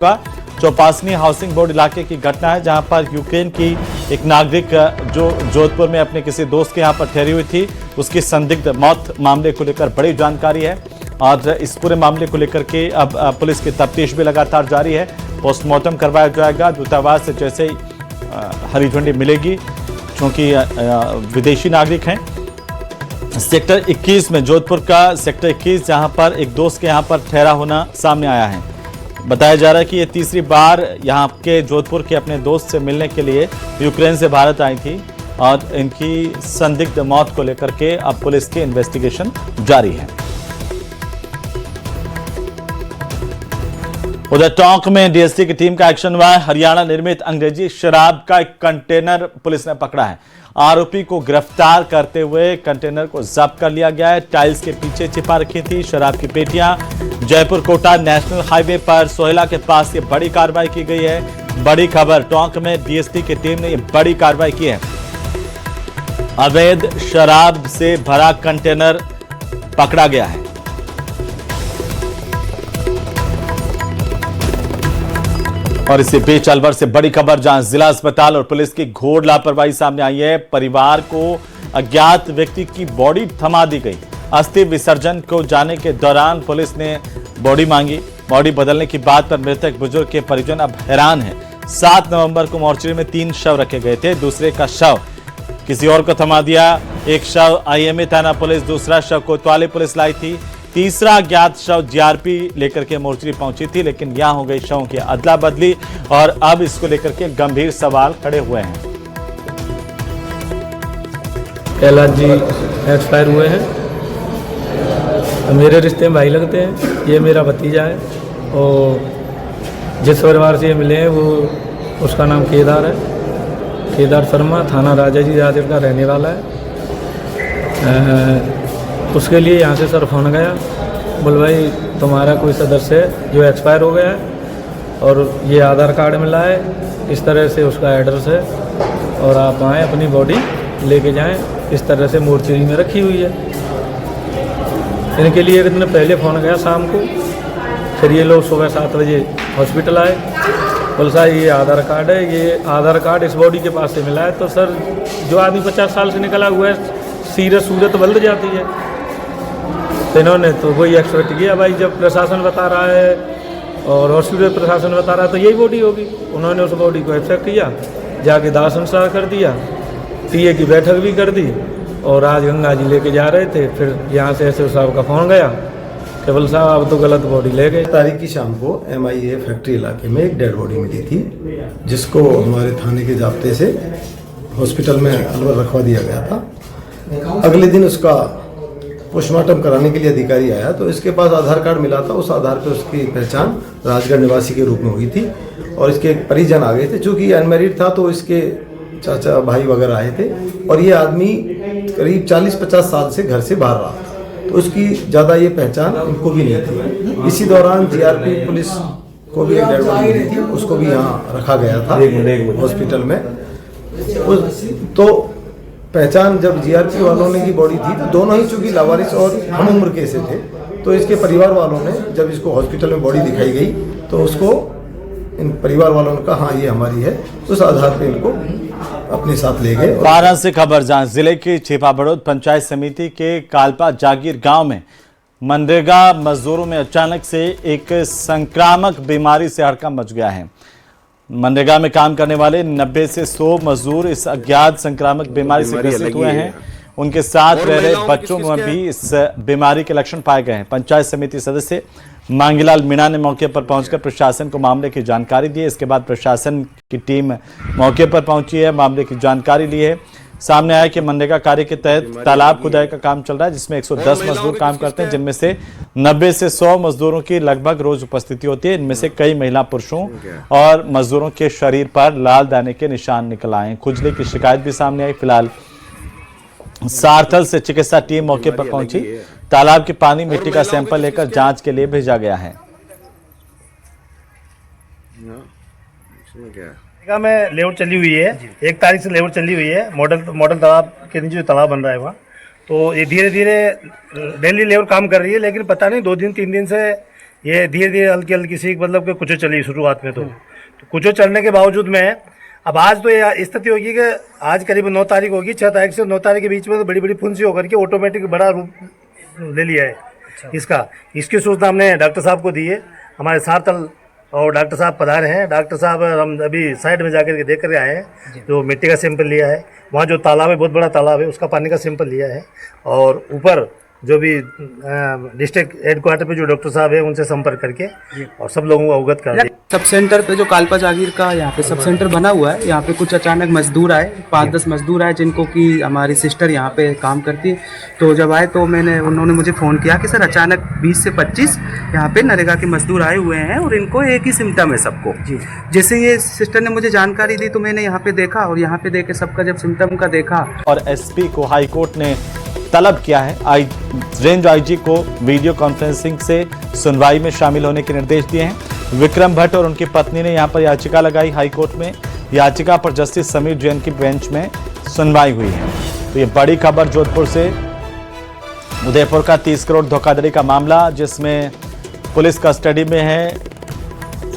का Chopasni housing board इलाके की घटना है, जहां पर यूक्रेन की एक नागरिक जो जोधपुर में अपने किसी दोस्त के यहां पर ठहरी हुई थी, उसकी संदिग्ध मौत मामले को लेकर बड़ी जानकारी है। और इस पूरे मामले को लेकर के अब पुलिस की तफ्तीश भी लगातार जारी है। पोस्टमार्टम करवाया जाएगा। दूतावास से जैसे ही हरी झंडी मिलेगी, क्योंकि विदेशी नागरिक हैं। सेक्टर 21 में, जोधपुर का सेक्टर 21, जहां पर एक दोस्त के यहां पर ठहरा होना सामने आया है। बताया जा रहा है कि ये तीसरी बार यहाँ के जोधपुर के अपने दोस्त से मिलने के लिए यूक्रेन से भारत आई थी और इनकी संदिग्ध मौत को लेकर के अब पुलिस की इन्वेस्टिगेशन जारी है। उधर टोंक में डीएसटी की टीम का एक्शन हुआ है। हरियाणा निर्मित अंग्रेजी शराब का एक कंटेनर पुलिस ने पकड़ा है। आरोपी को गिरफ्तार करते हुए कंटेनर को जब्त कर लिया गया है। टाइल्स के पीछे छिपा रखी थी शराब की पेटियां। जयपुर कोटा नेशनल हाईवे पर सोहेला के पास ये बड़ी कार्रवाई की गई है। बड़ी खबर, टोंक में डीएसटी की टीम ने ये बड़ी कार्रवाई की है। अवैध शराब से भरा कंटेनर पकड़ा गया है। और इसी बीच अलवर से बड़ी खबर, जहां जिला अस्पताल और पुलिस की घोर लापरवाही सामने आई है। परिवार को अज्ञात व्यक्ति की बॉडी थमा दी गई। अस्थि विसर्जन को जाने के दौरान पुलिस ने बॉडी मांगी। बॉडी बदलने की बात पर मृतक बुजुर्ग के परिजन अब हैरान हैं। 7 नवंबर को मोर्चरी में 3 शव रखे गए थे। दूसरे का शव किसी और को थमा दिया। एक शव आईएमए थाना पुलिस, दूसरा शव कोतवाली पुलिस लाई थी। तीसरा अज्ञात शव जीआरपी लेकर के मोर्चरी पहुंची थी, लेकिन यहां हो गई शवों की अदला बदली और अब इसको लेकर के गंभीर सवाल खड़े हुए हैं। कैलाश जी एक्सपायर हुए हैं। मेरे रिश्ते में भाई लगते हैं। ये मेरा भतीजा है और जिस परिवार से ये मिले हैं वो उसका नाम केदार है, केदार शर्मा, थाना राजा जी राजगढ़ का रहने वाला है। उसके लिए यहाँ से सर फोन गया, बोल भाई तुम्हारा कोई सदस्य है जो एक्सपायर हो गया है और ये आधार कार्ड मिला है, इस तरह से उसका एड्रेस है और आप आएँ अपनी बॉडी लेके जाएं। इस तरह से मोर्चरी में रखी हुई है। इनके लिए एक दिन पहले फ़ोन गया शाम को, फिर ये लोग सुबह 7 बजे हॉस्पिटल आए। बोल साहब ये आधार कार्ड है, ये आधार कार्ड इस बॉडी के पास से मिला है। तो सर जो आदमी 50 साल से निकला हुआ है, सीरत सूरत बदल जाती है। तो इन्होंने तो वही एक्सपेक्ट किया, भाई जब प्रशासन बता रहा है और हॉस्पिटल प्रशासन बता रहा है तो यही बॉडी होगी। उन्होंने उस बॉडी को एक्सेप्ट किया, जाके दाह संस्कार कर दिया, टीए की बैठक भी कर दी और आज गंगा जी लेके जा रहे थे। फिर यहाँ से एसओ साहब का फ़ोन गया, केवल साहब आप तो गलत बॉडी ले गए। तारीख की शाम को MIA फैक्ट्री इलाके में एक डेड बॉडी मिली थी, जिसको हमारे थाने के जाब्ते से हॉस्पिटल में अलवर रखवा दिया गया था। अगले दिन उसका पोस्टमार्टम कराने के लिए अधिकारी आया तो इसके पास आधार कार्ड मिला था। उस आधार पर उसकी पहचान राजगढ़ निवासी के रूप में हुई थी और इसके परिजन आ गए थे। चूँकि अनमैरिड था तो इसके चाचा भाई वगैरह आए थे और ये आदमी करीब 40-50 साल से घर से बाहर रहा था, तो उसकी ज़्यादा ये पहचान इनको भी नहीं थी। इसी दौरान जीआरपी पुलिस को भी एक डेड बॉडी मिली थी, उसको भी यहाँ रखा गया था हॉस्पिटल में। तो पहचान जब जीआरपी वालों ने की बॉडी थी तो दोनों ही चूँकि लावारिस और हम उम्र के से थे, तो इसके परिवार वालों ने जब इसको हॉस्पिटल में बॉडी दिखाई गई तो उसको इन परिवार वालों ने कहा हाँ ये हमारी है, उस आधार पे इनको अपने साथ ले गए। 12 से खबर, जहां जिले की छिपाबड़ोद पंचायत समिति के कालपा जागीर गांव में मनरेगा मजदूरों में अचानक से एक संक्रामक बीमारी से हड़कंप मच गया है। मनरेगा में काम करने वाले 90 से 100 मजदूर इस अज्ञात संक्रामक बीमारी से ग्रसित हुए हैं। उनके साथ रह रहे बच्चों में भी इस बीमारी के लक्षण पाए गए हैं। पंचायत समिति सदस्य मांगीलाल मीणा ने मौके पर पहुंचकर प्रशासन को मामले की जानकारी दी। इसके बाद प्रशासन की टीम मौके पर पहुंची है, मामले की जानकारी ली है। सामने आया कि मनरेगा कार्य के तहत तालाब खुदाई का काम चल रहा है, जिसमें 110 मजदूर काम करते हैं, जिनमें से 90 से 100 मजदूरों की लगभग रोज उपस्थिति होती है। इनमें से कई महिला पुरुषों और मजदूरों के शरीर पर लाल दाने के निशान निकल आए। खुजली की शिकायत भी सामने आई। फिलहाल सारथल से चिकित्सा टीम मौके पर पहुंची। तालाब के पानी मिट्टी का सैंपल लेकर जांच के लिए भेजा गया है। में लेआउट चली हुई है, 1 तारीख से लेआउट चली हुई है। मॉडल तालाब के नीचे जो तालाब बन रहा है वहाँ, तो ये धीरे धीरे डेली लेआउट काम कर रही है, लेकिन पता नहीं 2 दिन 3 दिन से ये धीरे धीरे हल्की हल्की सी मतलब कि कुछ चली शुरुआत में तो कुछ चलने के बावजूद में अब आज तो ये स्थिति होगी कि आज करीब 9 तारीख होगी, 6 तारीख से 9 तारीख के बीच में तो बड़ी बड़ी फुंसी होकर के ऑटोमेटिक बड़ा रूप ले लिया है इसकी सूचना हमने डॉक्टर साहब को दी है। हमारे सारतल और डॉक्टर साहब पधारे हैं। डॉक्टर साहब हम अभी साइड में जाकर के देख कर आए हैं, जो मिट्टी का सैंपल लिया है, वहाँ जो तालाब है बहुत बड़ा तालाब है उसका पानी का सैंपल लिया है, और ऊपर जो भी डिस्ट्रिक्ट हेडक्वार्टर पे जो डॉक्टर साहब है उनसे संपर्क करके और सब लोगों को अवगत कर दिया। सब सेंटर पे जो कालपा जागीर का यहाँ पे सब सेंटर बना हुआ है, यहाँ पे कुछ अचानक मजदूर आए, 5-10 मजदूर आए जिनको कि हमारी सिस्टर यहाँ पे काम करती है। तो जब आए तो उन्होंने मुझे फ़ोन किया कि सर अचानक 20 से 25 यहाँ पे नरेगा के मजदूर आए हुए हैं और इनको एक ही सिम्टम है सबको। जैसे ये सिस्टर ने मुझे जानकारी दी तो मैंने यहाँ पे देखा, और यहाँ पे देख के सबका जब सिम्टम का देखा। और एसपी को हाईकोर्ट ने तलब किया है, रेंज आईजी को वीडियो कॉन्फ्रेंसिंग से सुनवाई में शामिल होने के निर्देश दिए हैं। विक्रम भट्ट और उनकी पत्नी ने यहां पर याचिका लगाई हाईकोर्ट में। याचिका पर जस्टिस समीर जैन की बेंच में सुनवाई हुई है। तो ये बड़ी खबर जोधपुर से, उदयपुर का 30 करोड़ धोखाधड़ी का मामला जिसमें पुलिस कस्टडी में है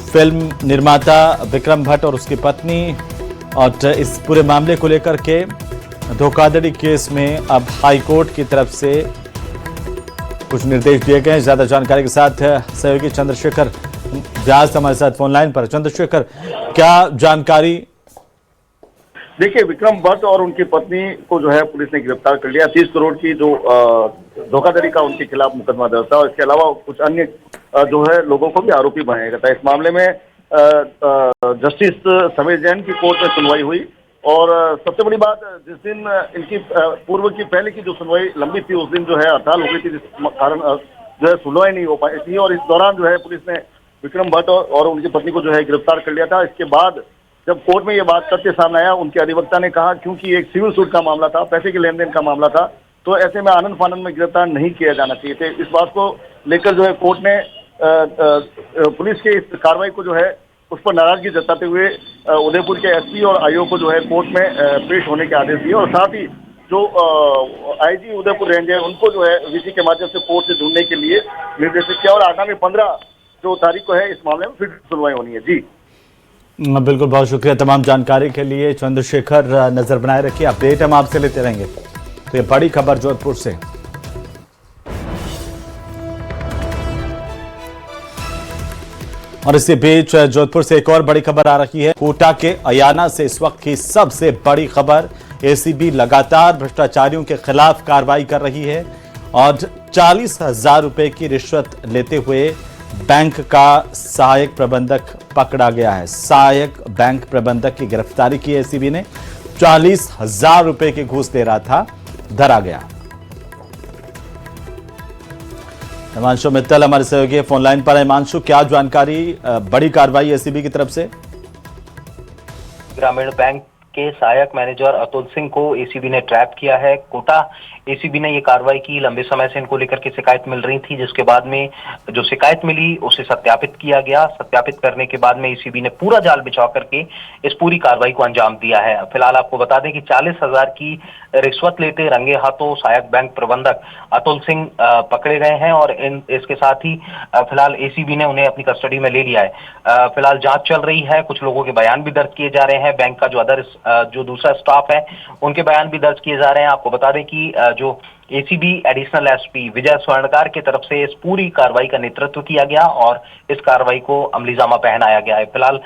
फिल्म निर्माता विक्रम भट्ट और उसकी पत्नी, और इस पूरे मामले को लेकर के धोखाधड़ी केस में अब हाईकोर्ट की तरफ से कुछ निर्देश दिए गए हैं। ज्यादा जानकारी के साथ सहयोगी चंद्रशेखर व्यास हमारे साथ फोन लाइन पर। चंद्रशेखर, क्या जानकारी? देखिए, विक्रम भट्ट और उनकी पत्नी को जो है पुलिस ने गिरफ्तार कर लिया। 30 करोड़ की जो धोखाधड़ी का उनके खिलाफ मुकदमा दर्ज था, और इसके अलावा कुछ अन्य जो है लोगों को भी आरोपी बनाया गया था। इस मामले में जस्टिस समीर जैन की कोर्ट में सुनवाई हुई, और सबसे बड़ी बात, जिस दिन इनकी पूर्व की पहले की जो सुनवाई लंबी थी उस दिन जो है हड़ताल हो गई थी, जिस कारण जो है सुनवाई नहीं हो पाई थी, और इस दौरान जो है पुलिस ने विक्रम भट्ट और उनकी पत्नी को जो है गिरफ्तार कर लिया था। इसके बाद जब कोर्ट में ये बात तथ्य सामने आया, उनके अधिवक्ता ने कहा क्योंकि एक सिविल सूट का मामला था, पैसे के लेन देन का मामला था, तो ऐसे में आनंद फानंद में गिरफ्तार नहीं किया जाना चाहिए थे। इस बात को लेकर जो है कोर्ट ने पुलिस के इस कार्रवाई को जो है उस पर नाराजगी जताते हुए उदयपुर के एसपी और आईओ को जो है कोर्ट में पेश होने के आदेश दिए, और साथ ही जो आईजी उदयपुर रेंज है उनको जो है वीसी के माध्यम से कोर्ट से ढूंढने के लिए निर्देशित किया, और आगामी 15 जो तारीख को है इस मामले में फिर सुनवाई होनी है। जी बिल्कुल, बहुत शुक्रिया तमाम जानकारी के लिए चंद्रशेखर। नजर बनाए रखिए, अपडेट हम आपसे लेते रहेंगे। तो ये बड़ी खबर जोधपुर से। और इसी बीच जोधपुर से एक और बड़ी खबर आ रही है। कोटा के अयाना से इस वक्त की सबसे बड़ी खबर, एसीबी लगातार भ्रष्टाचारियों के खिलाफ कार्रवाई कर रही है, और 40,000 रुपए की रिश्वत लेते हुए बैंक का सहायक प्रबंधक पकड़ा गया है। सहायक बैंक प्रबंधक की गिरफ्तारी की एसीबी ने। 40,000 रुपए की घूस दे रहा था, धरा गया। हिमांशु मित्तल हमारे सहयोगी फोन लाइन पर है। हिमांशु, क्या जानकारी, बड़ी कार्रवाई एसीबी की तरफ से? ग्रामीण बैंक के सहायक मैनेजर अतुल सिंह को एसीबी ने ट्रैप किया है। कोटा एसीबी ने ये कार्रवाई की। लंबे समय से इनको लेकर के शिकायत मिल रही थी, जिसके बाद में जो शिकायत मिली उसे सत्यापित किया गया। सत्यापित करने के बाद में एसीबी ने पूरा जाल बिछा करके इस पूरी कार्रवाई को अंजाम दिया है। फिलहाल आपको बता दें कि 40,000 की रिश्वत लेते रंगे हाथों सहायक बैंक प्रबंधक अतुल सिंह पकड़े गए हैं, और इसके साथ ही फिलहाल एसीबी ने उन्हें अपनी कस्टडी में ले लिया है। फिलहाल जांच चल रही है, कुछ लोगों के बयान भी दर्ज किए जा रहे हैं। बैंक का जो दूसरा स्टाफ है उनके बयान भी दर्ज किए जा रहे हैं। आपको बता दें कि जो एसीबी एडिशनल एसपी विजय स्वर्णकार की तरफ से इस पूरी कार्रवाई का नेतृत्व किया गया, और इस कार्रवाई को अमलीजामा पहनाया गया है। फिलहाल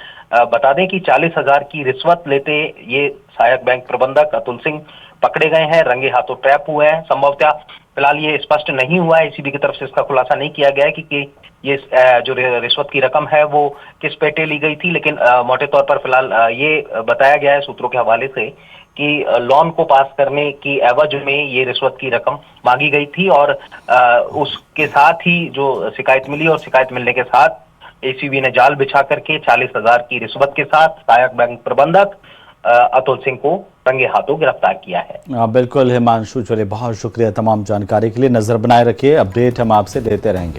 बता दें कि 40,000 की रिश्वत लेते ये सहायक बैंक प्रबंधक अतुल सिंह पकड़े गए हैं, रंगे हाथों ट्रैप हुए हैं। संभवतः फिलहाल ये स्पष्ट नहीं हुआ है, एसीबी की तरफ से इसका खुलासा नहीं किया गया है कि ये जो रिश्वत की रकम है वो किस पेटे ली गई थी, लेकिन मोटे तौर पर फिलहाल ये बताया गया है सूत्रों के हवाले से कि लोन को पास करने की एवज में ये रिश्वत की रकम मांगी गई थी, और उसके साथ ही जो शिकायत मिली, और शिकायत मिलने के साथ एसीबी ने जाल बिछा करके 40,000 की रिश्वत के साथ सहायक बैंक प्रबंधक अतुल सिंह को रंगे हाथों गिरफ्तार किया है। बिल्कुल हिमांशु, चलिए बहुत शुक्रिया तमाम जानकारी के लिए। नजर बनाए रखिए, अपडेट हम आपसे देते रहेंगे।